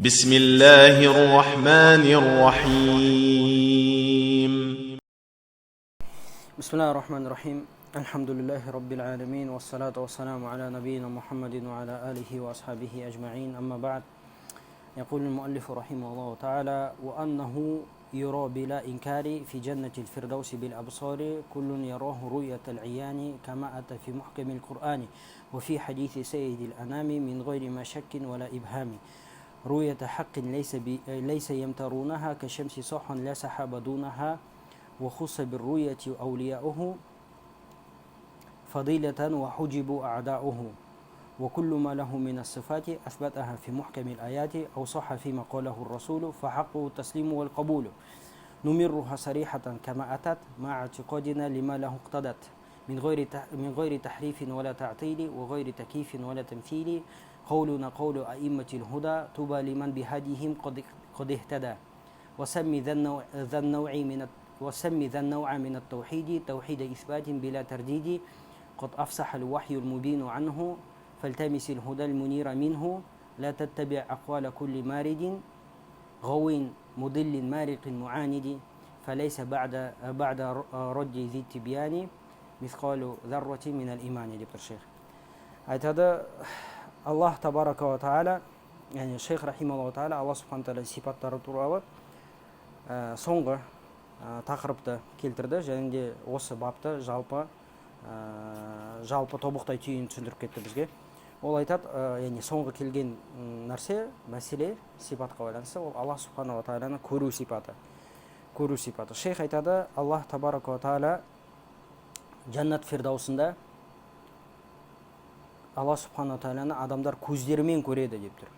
بسم الله الرحمن الرحيم بسم الله الرحمن الرحيم الحمد لله رب العالمين والصلاة والسلام على نبينا محمد وعلى آله وأصحابه أجمعين أما بعد يقول المؤلف رحمه الله تعالى وأنه يرى بلا إنكار في جنة الفردوس بالأبصار كل يراه رؤية العيان كما أتى في محكم القرآن وفي حديث سيد الأنام من غير ما شك ولا إبهام رؤية حق ليس يمترونها كشمس صح لا سحاب دونها وخص بالرؤية أولياؤه فضيلة وحجبوا أعداؤه وكل ما له من الصفات أثبتها في محكم الآيات أو صح فيما قاله الرسول فحقه التسليم والقبول نمرها صريحة كما أتت مع اعتقادنا لما له اقتضت من غير تحريف ولا تعطيل وغير تكييف ولا تمثيل قولنا قول أئمة الهدى طوبى لمن بهديهم قد اهتدى وسمي ذا النوع من التوحيد توحيد إثبات بلا ترديد قد أفصح الوحي المبين عنه فالتمس الهدى المنير منه لا تتبع أقوال كل مارد غو مضل مارق معاند فليس بعد رد ذي التبيان مثقال ذرة من الإيمان деп тұр шейх. Айтады Аллах табарака ва тағала, яғни шейх рахималлаху тағала Аллах субхану тағала сипаттары туралы соңғы тақырыпты келтірді және де осы бапты жалпы тобықтай түйін түсіндіріп кетті бізге. Ол айтады, яғни соңғы келген нәрсе, мәселе, сипатқа байланысты, ол Аллах субхану ва тағаланы көру сипаты. Шейх айтады, Аллах табарака ва тағала Жаннат фирдаусында Аллах субхану тағаланы адамдар көздерімен көреді деп тұр.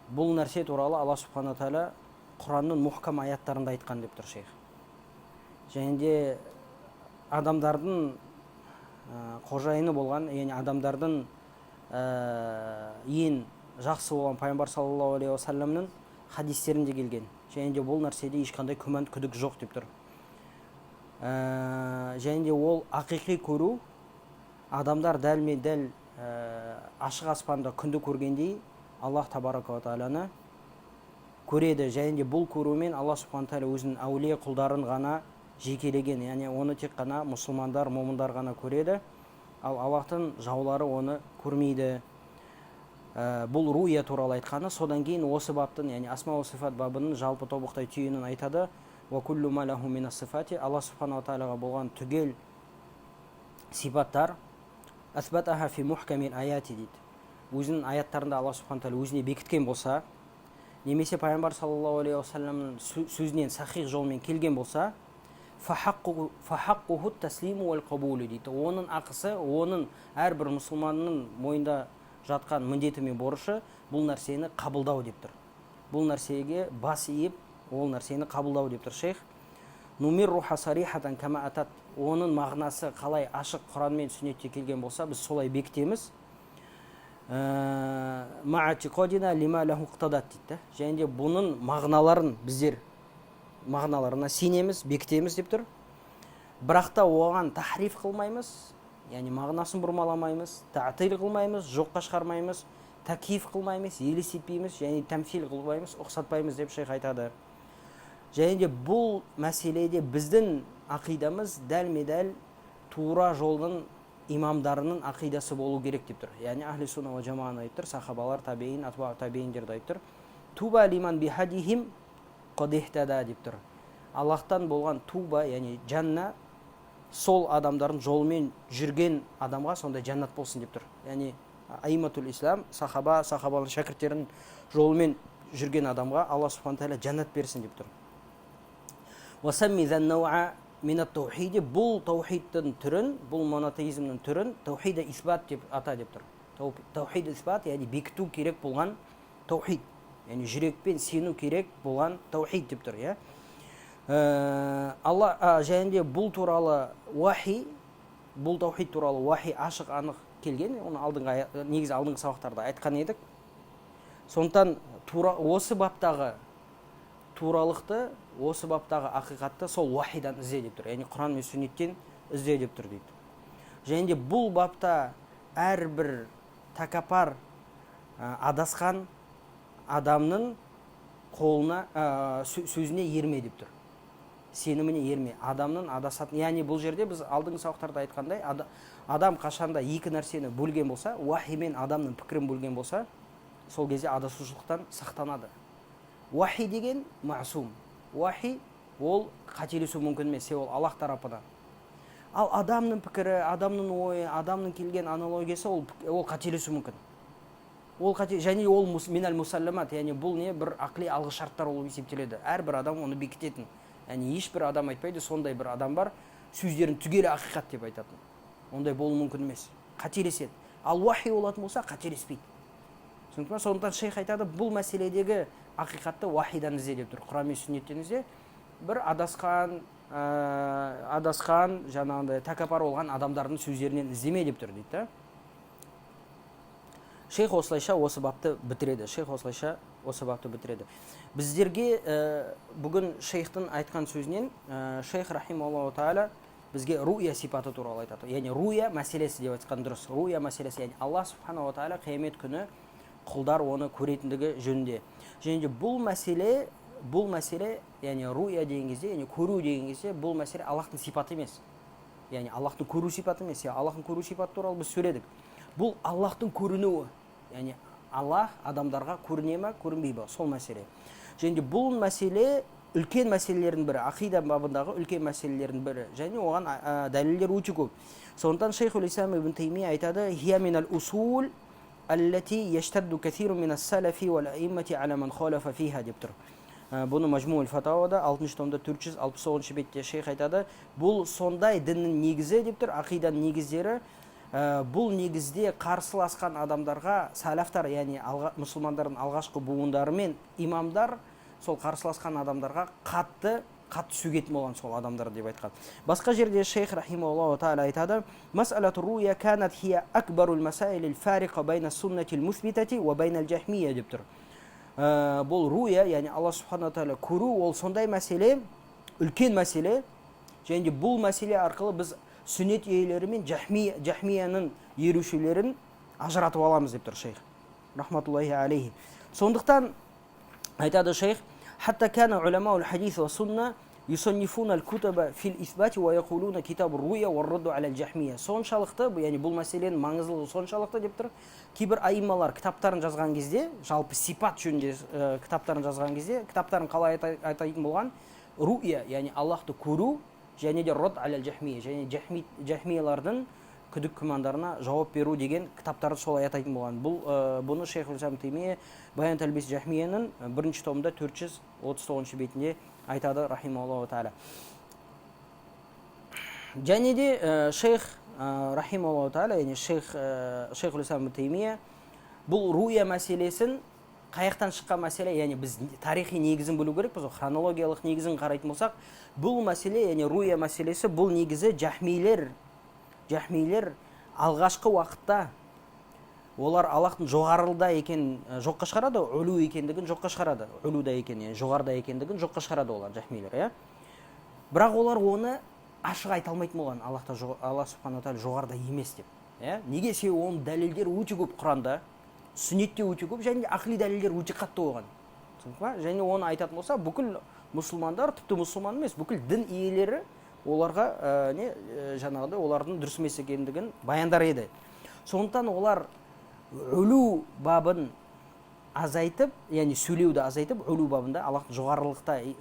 Бұл нәрсе туралы Аллах субхану тағала Құранның мұхкам аяттарында айтқан деп тұр шейх. Және де адамдардың қожайыны болған, яғни адамдардың ең жақсы болған пайғамбар саллаллаху алейхи уассаламның хадистерінде келген. Және де бұл нәрседе ешқандай күмән күдік жоқ деп тұр. Және де ол ақиқи көру, адамдар дәл ашық аспанда күнді көргендей Аллах табарака ва тағаланы көреді. Және де бұл көрумен Аллах субхану тағала өзінің әулие құлдарын ғана жекелеген, яғни оны тек қана мұсылмандар, момындар ғана көреді, ал Аллахтың жаулары оны көрмейді. Бұл руя туралы айтқаны. Содан кейін осы баптың, яғни асма ва сифат бабының жалпы тобықтай түйінін айтады. Ва куллу ма лаху мина сифати, Аллах субхану тағалаға болған түгел сипаттар асбатаха фи мухкамил аяти дейді. Өзінің аяттарында Аллах субхану тағала өзіне бекіткен болса, немесе пайғамбар саллаллаху алейхи уассаламның сөзінен сахих жолмен келген болса, фахаққуху таслиму уал қабулу дейді. Оның ақысы, оның әрбір мұсылманның мойнында жатқан міндеті мен борышы бұл нәрсені қабылдау деп тұр. Бұл нәрсеге бас иіп, ол нәрсені қабылдау деп тұр шейх. Нумирруха сарихатан кама атат. Оның мағынасы қалай ашық Құран мен сүннетте келген болса, біз солай бекітеміз. Ма'атиқадина лима лаху иқтадат дейді. Және де бұның мағыналарын біздер мағыналарына сенеміз, бекітеміз деп тұр. Бірақ та оған тахриф қылмаймыз, яғни мағынасын бұрмаламаймыз, ta'тил қылмаймыз, жоққа шығармаймыз, такиф қылмаймыз, елестетпейміз, және тәмсил қылмаймыз, ұқсатпаймыз деп шейх айтады. Және де бұл мәселеде біздің ақидамыз дәлме-дәл тура жолдың имамдарының ақидасы болу керек деп тұр. Яғни ахли сунна ва жамааны айтып тұр, сахабалар, табиин, атбау табииндерді айтып тұр. Туба лиман бихадихим қад ихтада деп тұр. Аллахтан болған туба, яғни жанна, сол адамдардың жолымен жүрген адамға сонда жаннат болсын деп тұр. Яғни аиматул ислам, сахабалың шәкірттерінің жолымен жүрген адамға Аллах субхану тағала жаннат берсін деп тұр. Васамми зан науа минат таухиди, бұл таухидтың түрін, бұл монотеизмнің түрін таухида исбат деп ата деп тұр. Таухид исбат, яғни бекіту керек болған таухид, яғни жүрекпен сену керек болған таухид деп тұр. Және де бұл туралы уахи, бұл таухид туралы уахи ашық анық келген, оны негізі алдыңғы сабақтарда айтқан едік. Сондықтан осы баптағы туралықты, осы баптағы ақиқатты сол уахидан ізде деп тұр. Яғни Құран мен сүннеттен ізде деп тұр дейді. Және де бұл бапта әрбір тәкаппар адасқан адамның қолына сөзіне ерме деп тұр. Сеніміне ерме. Адамның адасатын, яғни бұл жерде біз алдыңғы сабақтарда айтқандай, адам қашанда екі нәрсені бөлген болса, уахи мен адамның пікірін бөлген болса, сол кезде адасушылықтан сақтанады. Уахи деген маасум. Уахи ол қателесу мүмкін емес, ол Аллах тарапынан. Ал адамның пікірі, адамның ойы, адамның келген аналогиясы ол қателесу мүмкін. Және ол минал мусалламат, яғни бұл не бір ақли алғы шарттар болып есептеледі. Әрбір адам оны бекітетін. Яғни ешбір адам айтпайды, сондай бір адам бар, сөздерін түгелі ақиқат деп айтатын. Ондай болу мүмкін емес. Қателеседі. Ал уахи болатын болса, қателеспейді. Сондықтан шейх айтады, бұл мәселедегі ақиқатты уахидан ізде деп тұр. Құран мен сүннеттен ізде. Бір адасқан, жаңағындай тәкаппар болған адамдардың сөздерінен іздеме деп тұр дейді. Шейх осылайша осы бапты бітіреді. Біздерге бүгін шейхтің айтқан сөзінен шейх рахималлаху тағала бізге руя сипаты туралы айтады. Яғни руя мәселесі деп айтқан дұрыс. Руя мәселесі, яғни Аллах субханаху тағала қиямет күні құлдар оны көретіндігі жөнінде. Және бұл мәселе, яғни руя деген кезде, яғни көру деген кезде, бұл мәселе Аллахтың сипаты емес. Яғни Аллахтың көру сипаты емес. Аллахтың көру сипаты туралы біз сөйледік. Бұл Аллахтың көрінуі. Яғни Аллах адамдарға көріне ме, көрінбей ме, сол мәселе. Және бұл мәселе үлкен мәселелердің бірі, ақида бабындағы үлкен мәселелердің бірі. Және оған дәлелдер өте көп. Сондықтан шейхул ислам ибн Таймия айтады: "Хия минал усул аллати яштадду касиру минас салафи вал аиммати ала ман халафа фиха" деп тұр. Бұны Мажмуул фатауада 6-шы томда 469 бетте шейх айтады. Бұл сондай діннің негізі деп тұр, ақиданың негіздері. Бұл негізде қарсыласқан адамдарға салафтар, яғни мұсылмандардың алғашқы буындары мен имамдар сол қарсыласқан адамдарға қатты сөгетін болған сол адамдар деп айтқан. Басқа жерде шейх рахимахуллаху тағала айтады: "Мас'алату руя канат хия акбарул масаилил фариқа байна суннатил мусбитати ва байнал джахмия" деп тұр. Бұл руя, яғни Аллах субхана тағала көру, ол сондай мәселе, үлкен мәселе. Және бұл мәселе арқылы біз сүннет иелері мен жахмияның ерушілерін ажыратып аламыз деп тұр шейх рахматуллахи алейхи. Сондықтан айтады шейх: "Хатта кана уламаул хадис ва сунна юсаннифуна ал-кутаба фил исбати ва яқулуна китабур руя ва радду аля al-жахмия". Соншалықты, яғни бұл мәселенің маңыздылығы соншалықты деп тұр. Кейбір аималар кітаптарын жазған кезде, жалпы сипат жөнінде кітаптарын жазған кезде, кітаптарын қалай айтатын болған? Руя, яғни Аллахты көру, және де рад аля al-жахмия, және жахмиялардың күдік күмәндарына жауап беру деген кітаптарды солай атайтын болған. Бұны шейх ибн Таймия Баян Талбис Жахмияның 1-ші томда 439 бетінде айтады рахимахуллаху тағала. Және де шейх рахимахуллаху тағала, яғни шейх ибн Таймия бұл руя мәселесін қаяқтан шыққан мәселе, яғни біз тарихи негізін білу керекпіз, хронологиялық негізін қарайтын болсақ, бұл мәселе, яғни руя мәселесі, бұл негізі жахмилер алғашқы уақытта олар Аллахтың жоғарылда екен жоққа шығарады, үлу екендігін жоққа шығарады. Үлуда екен, яғни жоғарда екендігін жоққа шығарады олар жахмилер, бірақ олар оны ашық айта алмайтын болған, Аллах субхана тағала жоғарда емес деп. Неге? Себебі оның дәлелдері өте көп Құранда, сүннетте өте көп, және ақли дәлелдер өте қатты болған. Және оны айтатын болса, бүкіл мұсылмандар, тіпті мұсылман емес, бүкіл дін иелері оларға жаңағыдай олардың дұрыс емес екендігін баяндар еді. Сондықтан олар үлу бабын азайтып, яғни сөйлеуді азайтып, үлу бабында Аллахтың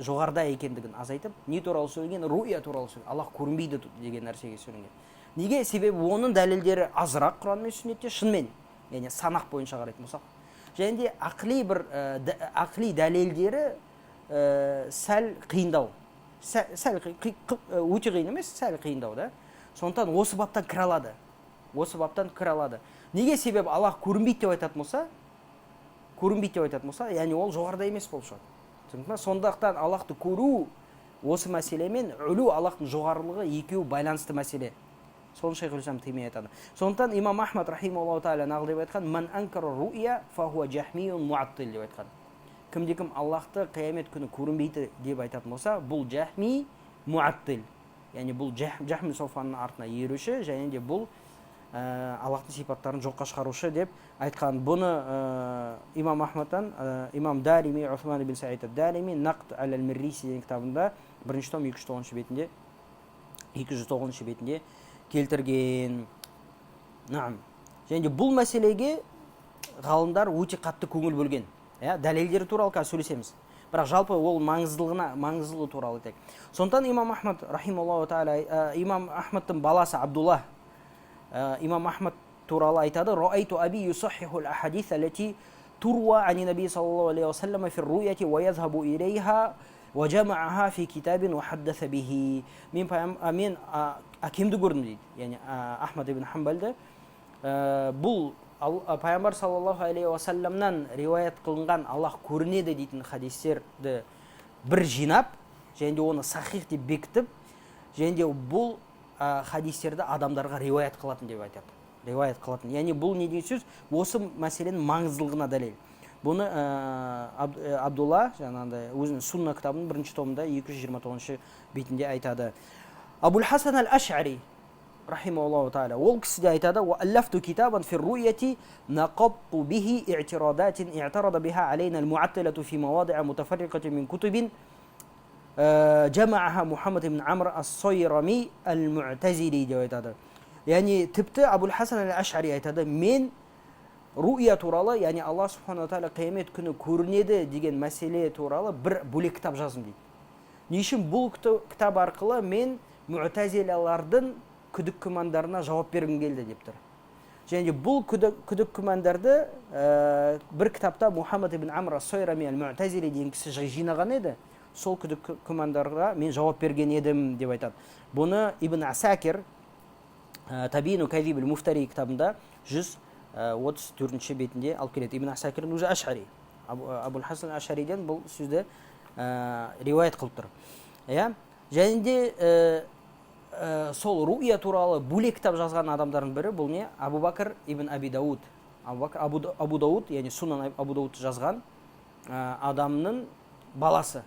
жоғарда екендігін азайтып, не туралы сөйлеген? Руя туралы сөйлеген. Аллах көрінбейді деген нәрсеге сөйлеген. Неге? Себебі оның дәлелдері азырақ Құран мен сүннетте, шынымен, яғни санақ бойынша қарайтын болсақ. Және де ақли дәлелдері сәл қиындау. Өте қиын емес, сәл қиындау да. Сондықтан осы баптан кір алады. Неге? Себебі Аллах көрінбейді деп айтатын болса, яғни ол жоғарда емес болып шығады. Сондықтан Аллахты көру осы мәселемен үлу Аллахтың жоғарылығы екеуі байланысты мәселе. Соны шейх ибн Таймия айтады. Сондықтан имам Ахмад рахимахуллаху тағала нақыл деп айтқан: "Ман анкара руя фахуа жахмиюн муаттил" деп айтқан. Кімде-кім Аллахты қиямет күні көрінбейді деп айтатын болса, бұл жахми муаттил. Яғни бұл жахми софанның артына еруші, және де бұл Аллахтың сипаттарын жоққа шығарушы деп айтқан. Бұны имам Ахмадтан, имам Дарими, Усман ибн Саид ад-Дарими Нақд ал-Мирриси деген кітабында бірінші том 209 бетінде келтірген. Және бұл мәселеге ғалымдар өте қатты көңіл бөлген. Дәлелдері туралы қазір сөйлесеміз. Бірақ жалпы ол маңыздылығы туралы айтайық. Сондықтан имам Ахмад рахималлаху тағала, имам Ахмадтың баласы Абдулла имам Ахмад туралы айтады: "Раайту аби юсаххихул ахадис аллати турва ани наби саллаллаху алейхи ва саллям фи руяти ва язхабу илейха ва жама'аха фи китабин ва хаддаса бихи." Мен әкемді көрдім дейді. Яғни Ахмад ибн Хамбалды бұл пайғамбар саллаллаху алейхи ва салламнан риуаят қылынған Аллах көрінеді дейтін хадистерді бір жинап, және де оны сахих деп бекітіп, және де бұл хадистерді адамдарға риуаят қылатын деп айтады. Риуаят қылатын. Яғни бұл не деген сөз? Осы мәселенің маңыздылығына дәлел. Бұны Абдулла жаңағыдай өзінің Сунна кітабының 1-ші томында 229 бетінде айтады. Абул Хасан ал-Аш'ари рахимахуллаху тағала ол кісі де айтады: "Ва аллафту китабан фи руяти нақабту бихи и'тирадатин и'тарада биха алейна ал-му'аттилату фи мавади'a мутафарриқатин мин кутубин жама'аха Мухаммад ибн Амр ас-Сайрами ал-Му'тазили" деп айтады. Яғни тіпті Абул Хасан ал-Аш'ари айтады: "Мен руя туралы, яғни Аллах субхану тағала қиямет күні көрінеді деген мәселе туралы бір бөлек кітап жаздым" дейді. Не үшін? Бұл кітап арқылы мен Му'тазилалардың күдік күмәндарына жауап бергім келді деп тұр. Және бұл күдік күмәндарды бір кітапта Мухаммад ибн Амр ас-Сайрами ал-Му'тазили деген кісі жинаған еді. Сол күдік күмәндарға мен жауап берген едім деп айтады. Бұны Ибн Асакир Табину Кадиб ал-Муфтари кітабында 134-ші бетінде алып келеді. Ибн Асакир өзі Аш'ари. Абул Хасан Аш'ариден бұл сөзді риуаят қылып тұр. Және де сол руя туралы бөлек кітап жазған адамдардың бірі бұл не? Абу Бакр ибн Аби Дауд. Абу Дауд, яғни Сунан Абу Дауд жазған адамның баласы.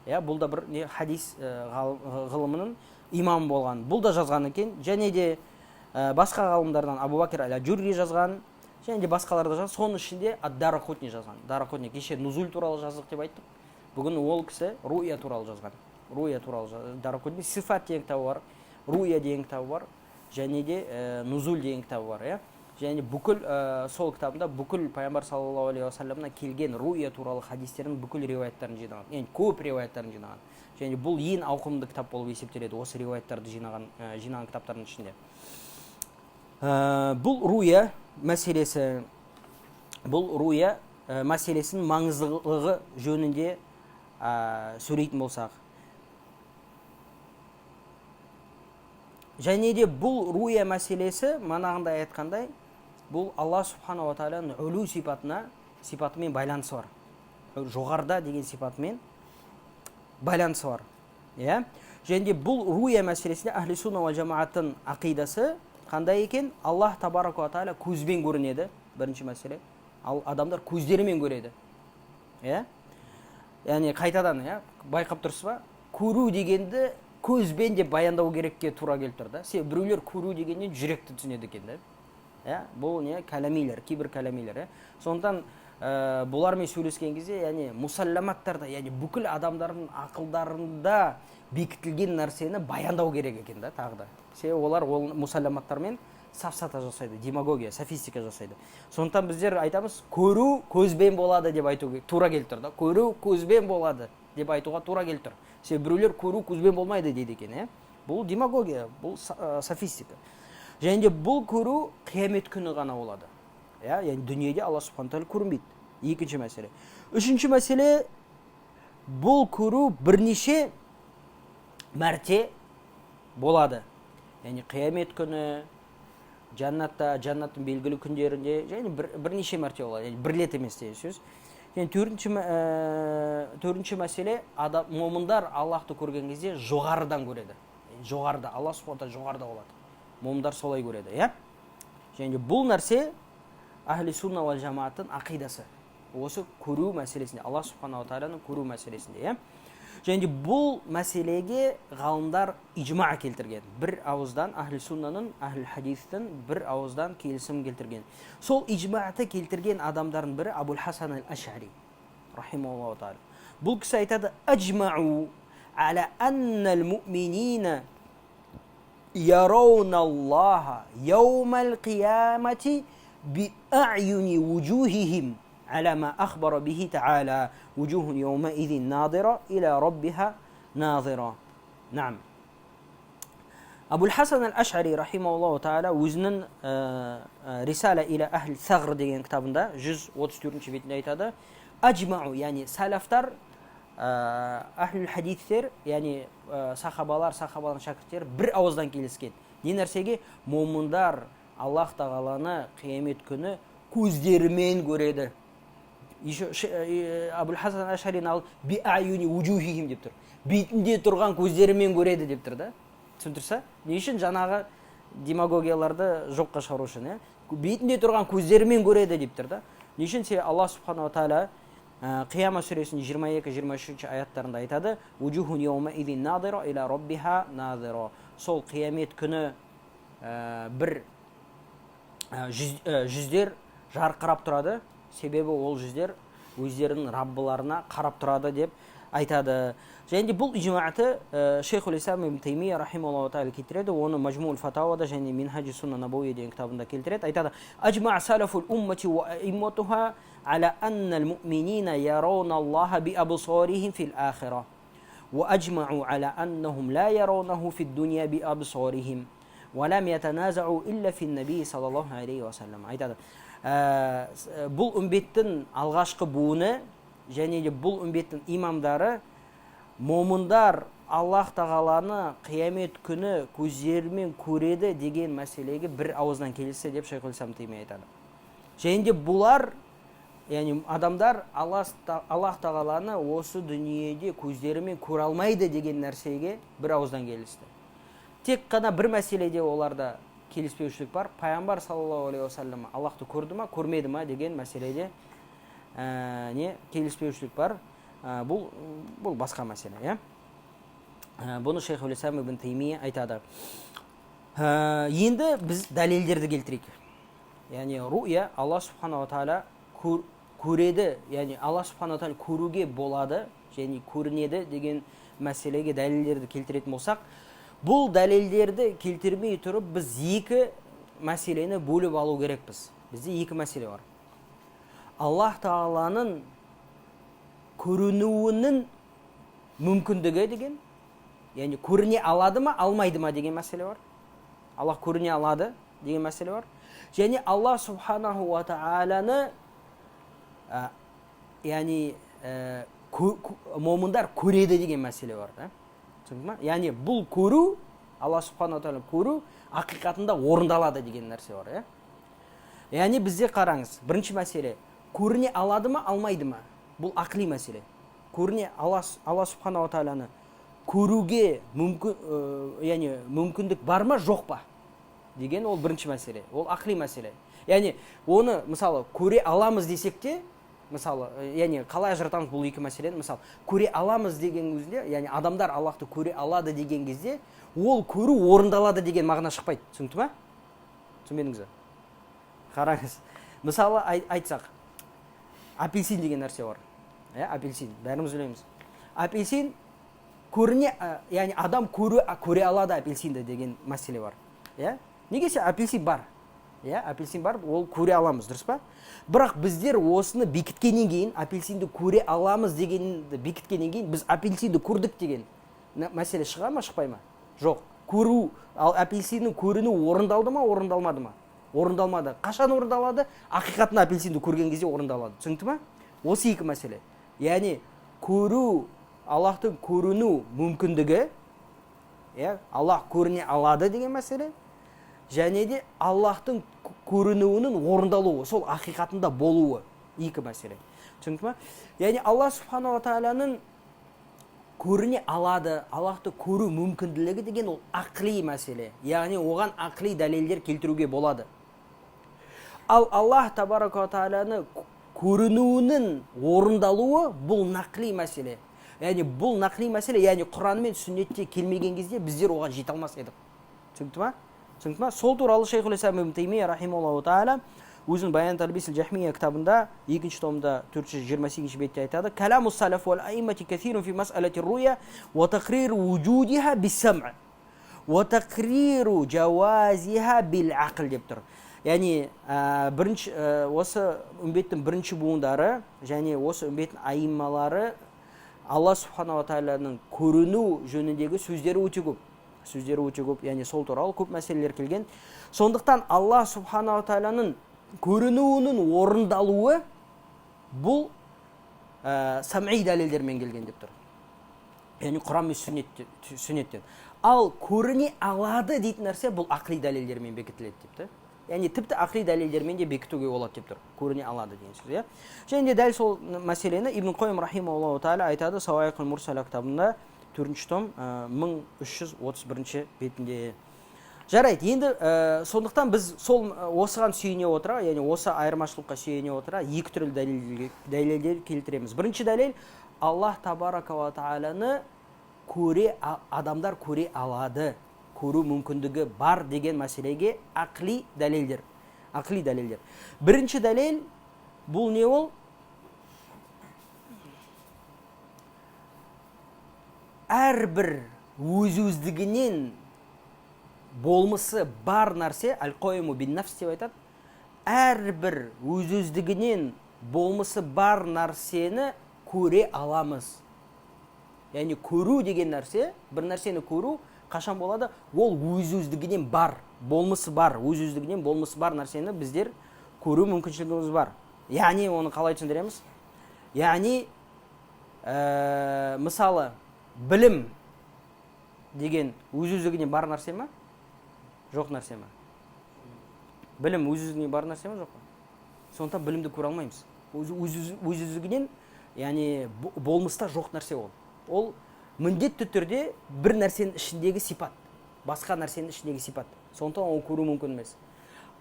Бұл да бір хадис ғылымының имам болған. Бұл да жазған екен. Және де басқа ғалымдардан Абу Бакр ал-Аджурри жазған, және де басқалар да жазған. Соның ішінде ад-Дарақутни жазған. Дарақутни кеше нузул туралы жаздық деп айттық. Бүгін ол кісі руя туралы жазған. Руя туралы Дарақутни сифат деген кітабы бар, руя деген кітабы бар, және де нузул деген кітабы бар. Және бүкіл сол кітабында бүкіл пайғамбар саллаллаху алейхи ва салламнан келген руя туралы хадистердің бүкіл риуаяттарын жинаған. Яғни көп риуаяттарын жинаған. Және бұл ең ауқымды кітап болып есептеледі осы риуаяттарды жинаған кітаптардың ішінде. Бұл руя мәселесінің маңыздылығы жөнінде сөйлейтін болсақ. Және де бұл руя мәселесі манағында айтқандай, бұл Алла субханала тағаланың үлу сипатымен байланысы бар. Жоғарда деген сипатымен байланысы бар. Және де бұл руя мәселесінде Ахли сунна уал жамааттың ақидасы қандай екен? Аллах табарака ва тағала көзбен көрінеді, бірінші мәселе. Ал адамдар көздерімен көреді. Яғни қайтадан байқап тұрсыз ба? Көру дегенді көзбен де баяндау керекке тура келіп тұр да. Себебі біреулер көру дегеннен жүректі түсінеді екен да. Бұл не? Кәләмилер, кейбір кәләмилер. Сондықтан бұлармен сөйлескен кезде, яғни мусалламаттарда, яғни бүкіл адамдардың ақылдарында бекітілген нәрсені баяндау керек екен да, тағы да. Себебі олар ол мусалламаттармен сафсата жасайды, демагогия, софистика жасайды. Сондықтан біздер айтамыз, көру көзбен болады деп айтуға тура келіп тұр да. Көру көзбен болады деп айтуға тура келіп тұр. Себебі біреулер көру көзбен болмайды дейді екен. Бұл демагогия, бұл софистика. Және де бұл көру қиямет күні ғана болады. Яғни дүниеде Алла субхана тағала көрінбейді. Екінші мәселе. Үшінші мәселе, бұл көру бірнеше мәрте болады. Яғни қиямет күні, жаннатта, жаннаттың белгілі күндерінде, және бірнеше мәрте болады. Яғни бір рет емес деген сөз. Және төртінші мәселе, момындар Аллахты көрген кезде жоғарыдан көреді. Жоғарыда, Алла субхана тағала жоғарыда болады. Момындар солай көреді. Және бұл нәрсе Ахли сунна уал жамааттың ақидасы. Осы көру мәселесінде, Алла субхана тағаланың көру мәселесінде. Және бұл мәселеге ғалымдар ижма келтірген. Бір ауыздан ахли суннаның, ахли хадистің бір ауыздан келісім келтірген. Сол ижматы келтірген адамдардың бірі Абул Хасан аль-Аш'ари рахимахуллаху тағала. Бұл кісі айтады: "Ажмау аля аннал муъминина ярауна Аллаха яумал қиямати би а'юни вужухихим على ما أخبر به تعالى وجوه يومئذ ناظرة إلى ربها ناظرة". نعم. أبو الحسن الأشعري رحمه الله تعالى өзінің رسالة إلى أهل ثغر деген кітабында 134 бетінде айтады: أجمعوا, яғни сәлафтар, ахлул хадистер, яғни сахабалардың шәкірттері бір ауыздан келіскен. Не нәрсеге? Момындар Аллах тағаланы қиямет күні көздерімен көреді. Абул Хасан Ашарин ал би аюни вужухихим деп тұр. Бетінде тұрған көздерімен көреді деп тұр да. Түсіндірсе? Не үшін? Жаңағы демагогияларды жоққа шығару үшін, бетінде тұрған көздерімен көреді деп тұр да. Не үшін? Аллах субханала тағала Қияма сүресінің 22-23 аяттарында айтады: "Вужухун яумаидин надира иля раббиха надира". Сол қиямет күні бір жүздер жарқырап тұрады, себебі ол жүздер өздерінің раббыларына қарап тұрады деп айтады. Және бұл ижматы Шейхул Ислам ибн Таймия рахимахуллаху тағала келтіреді, оны Мажмуул фатауада және Минхаджи сунна набауи деген кітабында келтіреді. Айтады: "Ажма салафул уммати ва аимматуха аля аннал муъминина ярауна Аллаха би абсарихим фил ахира ва ажмау аля аннахум ла яраунаху фид дуния би абсарихим ва лам ятаназау илля фин наби саллаллаху алейхи ва саллям". Айтады: бұл үмбеттің алғашқы буыны және де бұл үмбеттің имамдары момындар Аллах тағаланы қиямет күні көздерімен көреді деген мәселеге бір ауыздан келіссе деп Шейхул Ислам Таймия айтады. Және де бұлар, яғни адамдар Аллах тағаланы осы дүниеде көздерімен көре алмайды деген нәрсеге бір ауыздан келісті. Тек қана бір мәселеде оларда келіспеушілік бар. Пайғамбар саллаллаху алейхи вассалам Аллахты көрді ма, көрмеді ма деген мәселеде келіспеушілік бар. Бұл басқа мәселе. Бұны Шейхул Ислам ибн Таймия айтады. Енді біз дәлелдерді келтірейік. Яғни руя, Аллах субханала тағала көреді, яғни Аллах субханала тағала көруге болады және көрінеді деген мәселеге дәлелдерді келтіретін болсақ, бұл дәлелдерді келтірмей тұрып біз екі мәселені бөліп алу керекпіз. Бізде екі мәселе бар. Аллах тағаланың көрінуінің мүмкіндігі деген, яғни көріне алады ма, алмайды ма деген мәселе бар. Аллах көріне алады деген мәселе бар. Және Аллах субханаху ва тағаланы яғни момындар көреді деген мәселе бар. Яғни бұл көру, Аллах субханаху ва тағала көру ақиқатында орындалады деген нәрсе бар. Яғни бізде қараңыз, бірінші мәселе, көріне алады ма, алмайды ма? Бұл ақли мәселе. Көріне Аллах субханаху ва тағаланы көруге мүмкіндік бар ма, жоқ па деген ол бірінші мәселе. Ол ақли мәселе. Яғни оны мысалы көре аламыз десек те, мысалы, яғни қалай ажыратамыз бұл екі мәселені? Мысалы, көре аламыз деген өзінде, яғни адамдар Аллахты көре алады деген кезде, ол көру орындалады деген мағына шықпайды. Түсінікті ма? Түсінбедіңіз бе? Қараңыз. Мысалы айтсақ, апельсин деген нәрсе бар. Апельсин, бәріміз білеміз. Апельсин көріне, яғни адам көре алады апельсинді деген мәселе бар. Негесе апельсин бар. Апельсин бар, ол көре аламыз, дұрыс па? Бірақ біздер осыны бекіткеннен кейін, апельсинді көре аламыз дегенді бекіткеннен кейін, біз апельсинді көрдік деген мәселе шыға ма, шықпай ма? Жоқ. Көру, апельсиннің көріну орындалды ма, орындалмады ма? Орындалмады. Қашан орындалады? Ақиқатында апельсинді көрген кезде орындалады. Түсінікті ма? Осы екі мәселе. Яғни көру, Аллахтың көріну мүмкіндігі, Аллах көріне алады деген мәселе, және де Аллахтың көрінуінің орындалуы, сол ақиқатында болуы, екі мәселе. Түсінікті ма? Яғни Аллах субханала ва тағаланың көріне алады, Аллахты көру мүмкінділігі деген ол ақли мәселе. Яғни оған ақли дәлелдер келтіруге болады. Ал Аллах табарака ва тағаланы көрінуінің орындалуы бұл нақли мәселе. яғни бұл нақли мәселе, яғни Құран мен сүннетте келмеген кезде біздер оған жете алмас едік. Түсінікті ма? Түсінікті ма? Сол туралы Шейхул Ислам ибн Таймия рахималлаху тағала өзінің Баян Талбисил Жахмия кітабында 2-ші томда 428-ші бетте айтады: "Каламу салаф вал аиммати касирун фи мас'алати руя ва тақрир вujудиха бис-сам' ва тақриру жауазиха бил-ақл" деп тұр. Яғни осы үмбеттің бірінші буындары және осы үмбеттің аиммалары Алла субханала тағаланың көріну жөніндегі сөздері өте көп, яғни сол туралы көп мәселелер келген. Сондықтан Алла субханала тағаланың көрінуінің орындалуы бұл сам'i дәлелдермен келген деп тұр. Яғни Құран мен сүннеттен. Ал көріне алады дейтін нәрсе бұл ақли дәлелдермен бекітіледі депті. Яғни тіпті ақли дәлелдермен де бекітуге болады деп тұр. Көріне алады деген сөз, Және де дәл сол мәселені Ибн Қойым рахимахуллаху тағала айтады Сауаиқул Мурсала кітабында 4-ші том 1331-ші бетінде. Жарайды, енді сондықтан біз сол осыған сүйене отыра, яғни осы айырмашылыққа сүйене отыра екі түрлі дәлелдер келтіреміз. Бірінші дәлел, Аллах табарака ва тағаланы адамдар көре алады, көру мүмкіндігі бар деген мәселеге ақли дәлелдер. Бірінші дәлел бұл не ол? Әрбір өз-өздігінен болмысы бар нәрсе, аль-қойму бин-нафс деп айтады. Әрбір өз-өздігінен болмысы бар нәрсені көре аламыз. Яғни көру деген нәрсе, бір нәрсені көру қашан болады? Ол өз-өздігінен бар, болмысы бар, өз-өздігінен болмысы бар нәрсені біздер көру мүмкіншілігіміз бар. Яғни оны қалай түсіндіреміз? Яғни мысалы білім деген өз-өздігінен бар нәрсе ме? Жоқ нәрсе ме? Білім өз-өздігінен бар нәрсе ме? Жоқ па? Сондықтан білімді көре алмаймыз. Өз-өздігінен, яғни болмыста жоқ нәрсе ол. Ол міндетті түрде бір нәрсенің ішіндегі сипат, басқа нәрсенің ішіндегі сипат. Сондықтан оны көру мүмкін емес.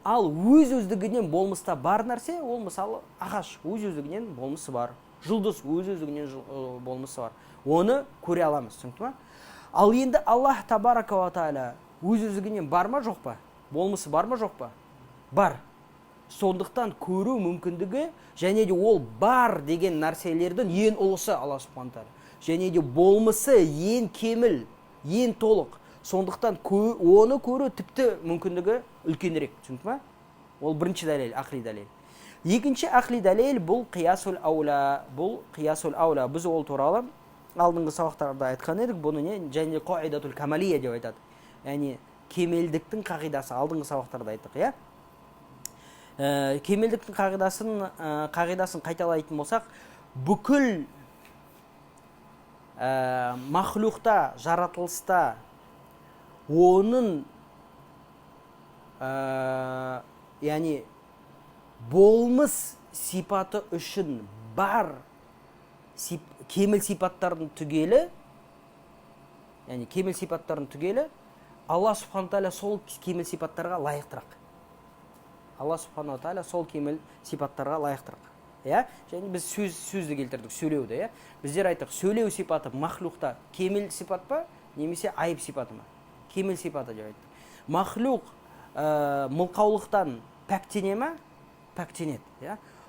Ал өз-өздігінен болмыста бар нәрсе, ол мысалы ағаш, өз-өздігінен болмысы бар. Жұлдыз, өз-өздігінен болмысы бар. Оны көре аламыз, түсінікті ма? Ал енді Аллах табарака ва тағала өз-өздігінен бар ма, жоқ па? Болмысы бар ма, жоқ па? Бар. Сондықтан көру мүмкіндігі және де ол бар деген нәрселердің ең ұлысы Алла субхана тағала. Және де болмысы ең кеміл, ең толық. Сондықтан оны көру тіпті мүмкіндігі үлкенірек, түсінікті ма? Ол бірінші дәлел, ақли дәлел. Екінші ақли дәлел бұл қиясул аула. Біз ол туралы алдыңғы сабақтарда айтқан едік, бұны не? Және де қаидатул камалия деп айтады. Яғни кемелдіктің қағидасы, алдыңғы сабақтарда айттық, иә? Кемелдіктің қағидасын қайталайтын болсақ, бүкіл махлуқта, жаратылыста оның яғни болмыс сипаты үшін бар кемел сипаттардың түгелі, яғни кемел сипаттардың түгелі Алла субхана тағала сол кемел сипаттарға лайықтырақ. Алла субхана тағала сол кемел сипаттарға лайықтырақ. Және біз сөзді келтірдік, сөйлеуді. Біздер айттық, сөйлеу сипаты махлуқта кемел сипат па, немесе айып сипаты ма? Кемел сипаты деп айттық. Махлуқ мылқаулықтан пәктене ма? Пәктенеді.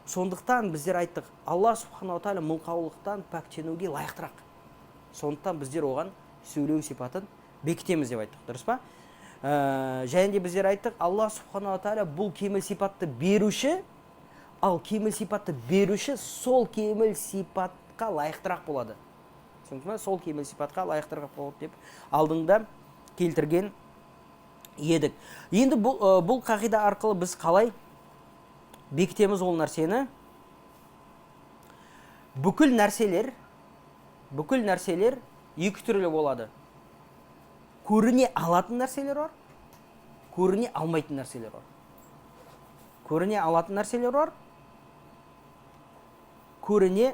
Сондықтан біздер айттық, Алла субхана тағала мылқаулықтан пәктенуге лайықтырақ. Сондықтан біздер оған сөйлеу сипатын бекітеміз деп айттық, дұрыс па? Және де біздер айттық, Алла субхана тағала бұл кемел сипатты беруші, ал кемел сипатты беруші сол кемел сипатқа лайықтырақ болады. Сол кемел сипатқа лайықтырақ болады деп алдыңда келтірген едік. Енді бұл қағида арқылы біз қалай бекітеміз ол нәрсені? Бүкіл нәрселер екі түрлі болады. Көріне алатын нәрселер бар, көріне алмайтын нәрселер бар. Көріне алатын нәрселер бар, көріне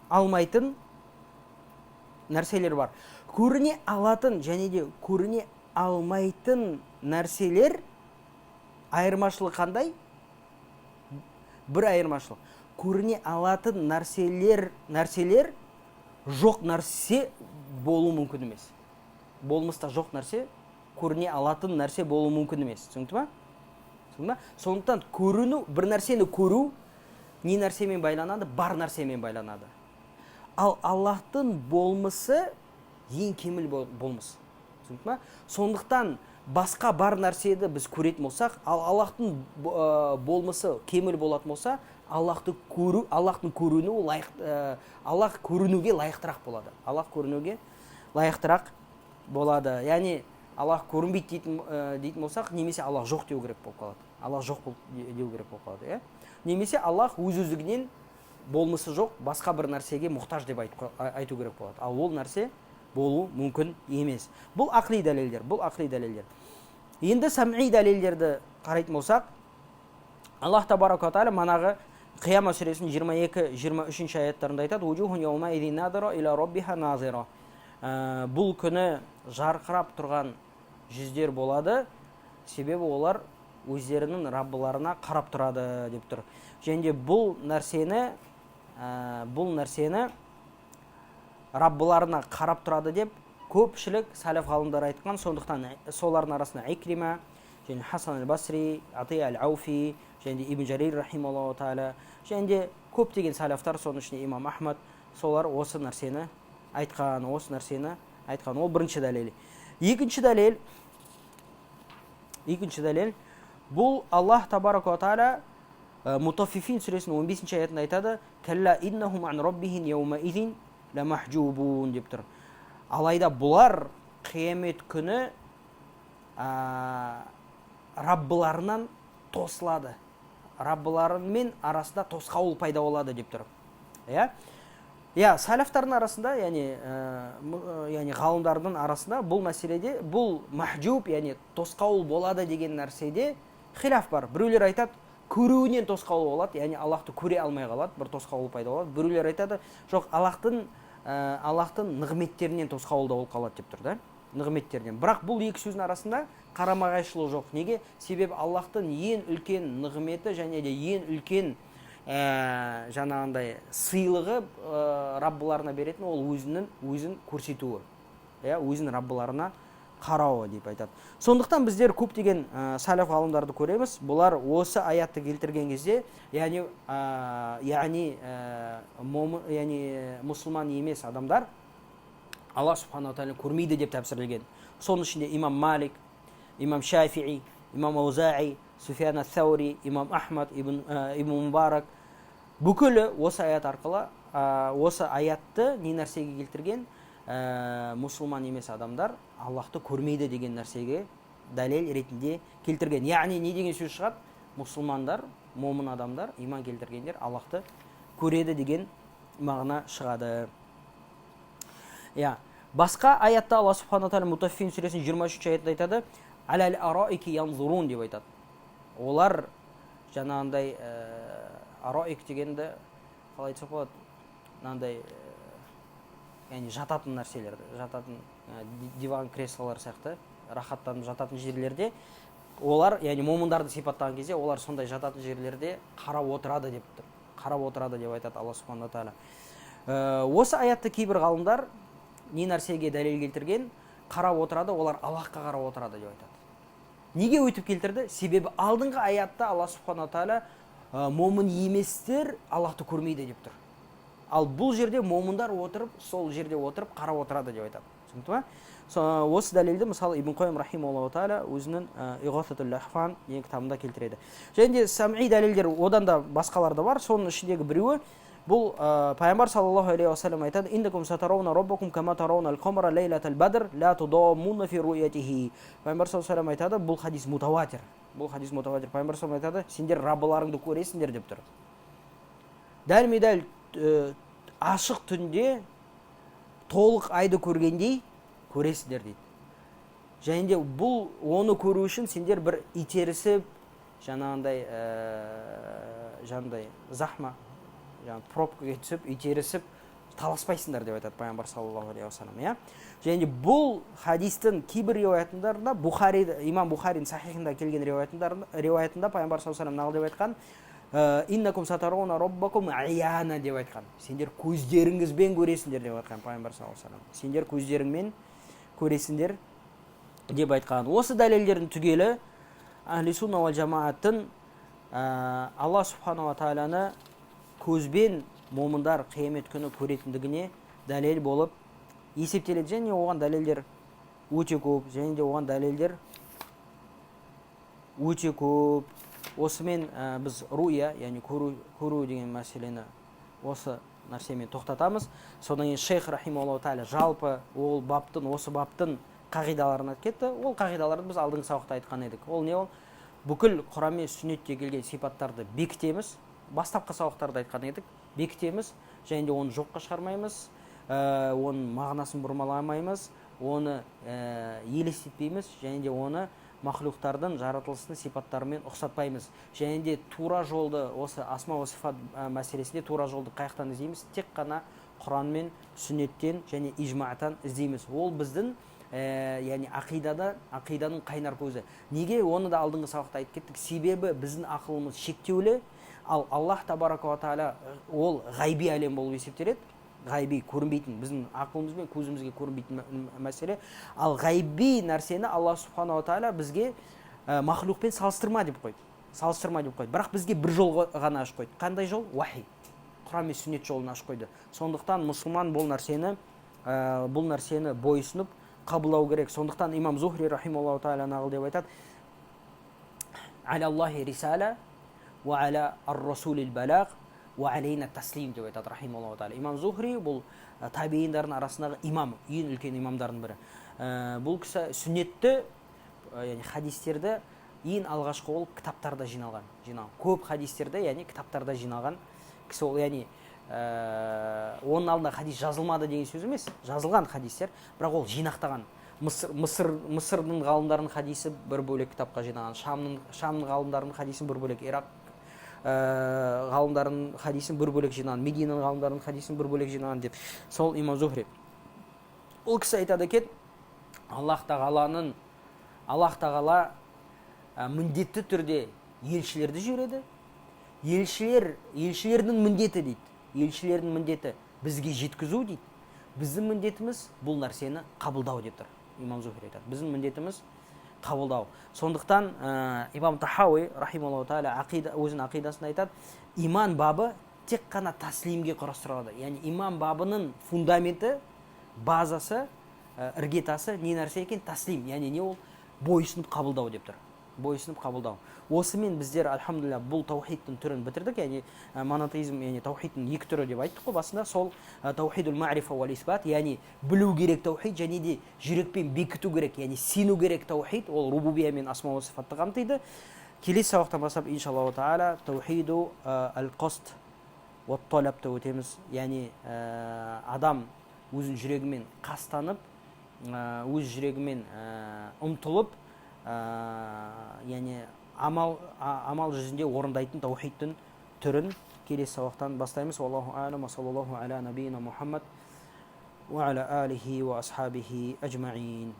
алмайтын нәрселер бар. Көріне алатын және де көріне алмайтын нәрселер айырмашылығы қандай? Бір айырмашылық. Көріне алатын нәрселер жоқ нәрсе болу мүмкін емес. Болмыста жоқ нәрсе көріне алатын нәрсе болу мүмкін емес. Түсінді ма? Сондықтан көріну, бір нәрсені көру не нәрсемен байланады? Бар нәрсемен байланады. Ал Аллахтың болмысы ең кемел болмыс. Түсінді ма? Сондықтан басқа бар нәрсені біз көретін болсақ, ал Аллахтың болмысы кемел болатын болса, Аллахты көру, Аллахтың көрінуі лайық, Аллах көрінуге лайықтырақ болады. Аллах көрінуге лайықтырақ болады. Яғни Аллах көрінбейді дейтін болсақ, немесе Аллах жоқ деу керек болып қалады. Аллах жоқ деу керек болып қалады. Немесе Аллах өз-өзігінен болмысы жоқ, басқа бір нәрсеге мұқтаж деп айту керек болады. Ал ол нәрсе болу мүмкін емес. Бұл ақли дәлелдер, Енді сам'i дәлелдерді қарайтын болсақ, Аллах табарака ва тағала манағы Қияма сүресінің 22-23 аяттарында айтады: "Уджухун яума идин надира иля роббиха назира." Бұл күні жарқырап тұрған жүздер болады, себебі олар өздерінің Раббыларына қарап тұрады деп тұр. Және бұл нәрсені Раббыларына қарап тұрады деп көпшілік салаф ғалымдар айтқан. Сондықтан солардың арасында Икрима, және Хасан аль-Басри, Ати аль-Ауфи, және Ибн Жарир рахималлаху таала, және көптеген салафтар, соның ішінде имам Ахмад, солар осы нәрсені айтқан. Ол бірінші дәлел. Екінші дәлел бұл Аллах табарака ва тағала Мутаффифин сүресінің 15 аятында айтады: "Калла иннахум ан раббихим яума идин ламахджубун" деп тұр. Алайда бұлар қиямет күні Раббыларынан тосылады. Раббыларымен арасында тосқауыл пайда болады деп тұр. Салафтардың арасында, яғни ғалымдардың арасында бұл мәселеде, бұл махджуб, яғни тосқауыл болады деген нәрседе хилаф бар. Біреулер айтады, көруінен тосқауыл болады, яғни Аллахты көре алмай қалады, бір тосқауыл пайда болады. Біреулер айтады, жоқ, Аллахтың нығметтерінен тосқауылда болып қалады деп тұр да, нығметтерінен. Бірақ бұл екі сөздің арасында қарама-қайшылық жоқ. Неге? Себебі Аллахтың ең үлкен нығметі және де ең үлкен жаңағындай сыйлығы Раббыларына беретін, ол өзін көрсетуі, өзін Раббыларына қарауы деп айтады. Сондықтан біздер көптеген салаф ғалымдарды көреміз. Бұлар осы аятты келтірген кезде, яғни мұсылман емес адамдар Алла субханала тағала көрмейді деп тәпсірлеген. Соның ішінде имам Малик, имам Шафии, имам Аузаи, Суфиян ат-Таури, имам Ахмад, ибн Мубарак, бүкілі осы аят арқылы, осы аятты не нәрсеге келтірген? Мұсылман емес адамдар Аллахты көрмейді деген нәрсеге дәлел ретінде келтірген. Яғни не деген сөз шығады? Мұсылмандар, момын адамдар, иман келтіргендер Аллахты көреді деген мағына шығады. Басқа аятта Алла субханала тағала Мутаффифин сүресінің 23 аятында айтады: "Алал араики янзурун" деп айтады. Олар жаңағындай араик дегенді қалай айтсақ болады? Мынандай яғни жататын нәрселерді, жататын диван, креслолар сияқты рахаттанып жататын жерлерде, олар, яғни момындарды сипаттаған кезде, олар сондай жататын жерлерде қарап отырады деп айтады Алла субханала тағала. Осы аятты кейбір ғалымдар не нәрсеге дәлел келтірген? Қарап отырады, олар Аллахқа қарап отырады деп айтады. Неге өйтіп келтірді? Себебі алдыңғы аятта Алла субханала тағала момын еместер Аллахты көрмейді деп тұр. Ал бұл жерде момындар отырып, сол жерде отырып қарап отырады деп айтады. Түсінді ме? Осы дәлелді мысалы Ибн Қойым рахималлаху таала өзінің Иғасатул Лахфан деген кітабында келтіреді. Және де сам'i дәлелдер одан да басқалар да бар. Соның ішіндегі біреуі бұл пайғамбар саллаллаху алейхи ва саллям айтады: "Индакум сатарауна роббакум кама тарауна ал-камара лейлатал бадр ла tudamuna fi ru'yatihi." Пайғамбар саллаллаху алейхи ва саллям айтады, бұл хадис мутаватир. Пайғамбар саллаллаху алейхи ва айтады: "Сендер Раббыларыңды көресіңдер" деп тұр. Дәл-медәл ашық түнде толық айды көргендей көресіңдер дейді. Және де бұл оны көру үшін сендер бір итерісіп, жаңағындай захма, пробкаға түсіп, итерісіп, таласпайсыңдар деп айтады пайғамбар саллаллаху алейхи ва саллям. Және бұл хадистің кейбір риуаятында, имам Бухаридің сахихында келген риуаятында пайғамбар саллаллаху алейхи ва саллям нақыл деп айтқан: иннакум сатарауна роббакум аяна деп айтқан. Сендер көздеріңізбен көресіңдер деп айтқан пайғамбар саллаллаху алейхи вассалам. Сендер көздеріңмен көресіңдер деп айтқан. Осы дәлелдердің түгелі ахли сунна уал жамааттың Алла субханала тағаланы көзбен момындар қиямет күні көретіндігіне дәлел болып есептеледі. Және оған дәлелдер өте көп, және де оған дәлелдер өте көп. Осымен біз руя, яғни көру деген мәселені осы нәрсемен тоқтатамыз. Содан кейін шейх рахималлаху тағала жалпы ол баптың, осы баптың қағидаларын айтып кетті. Ол қағидаларды біз алдыңғы сабақта айтқан едік. Ол не ол? Бүкіл Құран мен сүннетте келген сипаттарды бекітеміз. Бастапқы сабақтарда айтқан едік. Бекітеміз, және де оны жоққа шығармаймыз, оның мағынасын бұрмаламаймыз, оны елестетпейміз, және де оны мақлуқтардың жаратылысының сипаттарымен ұқсатпаймыз. Және де тура жолды, осы асма ва сифат мәселесінде тура жолды қаяқтан іздейміз? Тек қана Құран мен сүннеттен және ижмаътан іздейміз. Ол біздің яғни ақиданың қайнар көзі. Неге? Оны да алдыңғы сабақта айтып кеттік. Себебі біздің ақылымыз шектеулі, ал Аллах табарака ва тағала ол ғайби әлем болып есептеледі. Ғайби, көрінбейтін, біздің ақылымызбен көзімізге көрінбейтін мәселе. Ал ғайби нәрсені Алла субханала тағала бізге мақлуқпен салыстырма деп қойды. Бірақ бізге бір жол ғана ашып қойды. Қандай жол? Уахи. Құран мен сүннет жолын ашып қойды. Сондықтан мұсылман бұл нәрсені бойсынып қабылдау керек. Сондықтан имам Зухри рахималлаху тағала нақыл деп айтады: алаллахи рисала ва аля ар-расулил балаг ва алейна таслим деп айтады рахималлаху тағала. Имам Зухри бұл табииндардың арасындағы имам, ең үлкен имамдардың бірі. Бұл кісі сүннетті, яғни хадистерді ең алғашқы болып кітаптарда жиналған. Көп хадистерді, яғни кітаптарда жиналған кісі ол, яғни оның алдында хадис жазылмады деген сөз емес, жазылған хадистер, бірақ ол жинақтаған. Мысырдың ғалымдарының хадисі бір бөлек кітапқа жинаған, Шамның ғалымдарының хадисін бір бөлек, Ирақ ғалымдарының хадисін бір бөлек жинаған, Мединаның ғалымдарының хадисін бір бөлек жинаған деп. Сол имам Зухри. Ол кісі айтады екен, Аллах тағала міндетті түрде елшілерді жібереді. Елшілердің міндеті дейді. Елшілердің міндеті бізге жеткізу дейді. Біздің міндетіміз бұл нәрсені қабылдау деп тұр. Имам Зухри айтады. Біздің міндетіміз қабылдау. Сондықтан имам Тахауи рахималлаху тағала өзінің ақидасында айтады, иман бабы тек қана таслимге құрастырылады. Яғни иман бабының фундаменті, базасы, іргетасы не нәрсе екен? Таслим. Яғни не ол? Бойсынып қабылдау деп тұр. Бойсынып қабылдау. Осымен біздер альхамдулилля бұл таухидтың түрін бітірдік. Яғни монотеизм, яғни таухидтың екі түрі деп айттық қой басында. Сол таухидул ма'рифа вал исбат, яғни білу керек таухид, және де жүрекпен бекіту керек, яғни сену керек таухид. Ол рубубия мен асма ва сифатты қамтиды. Келесі сабақтан бастап иншаллаху тағала таухиду ал-қасд ва талабты өтеміз. Яғни адам өзінің жүрегімен қастанып, өз жүрегімен ұмтылып, яғни амал жүзінде орындайтын таухидтың түрін келесі сабақтан бастаймыз. Аллаху а'лам ва саллаллаху аля набийина Мухаммад ва аля алихи ва асхабихи ажмаин.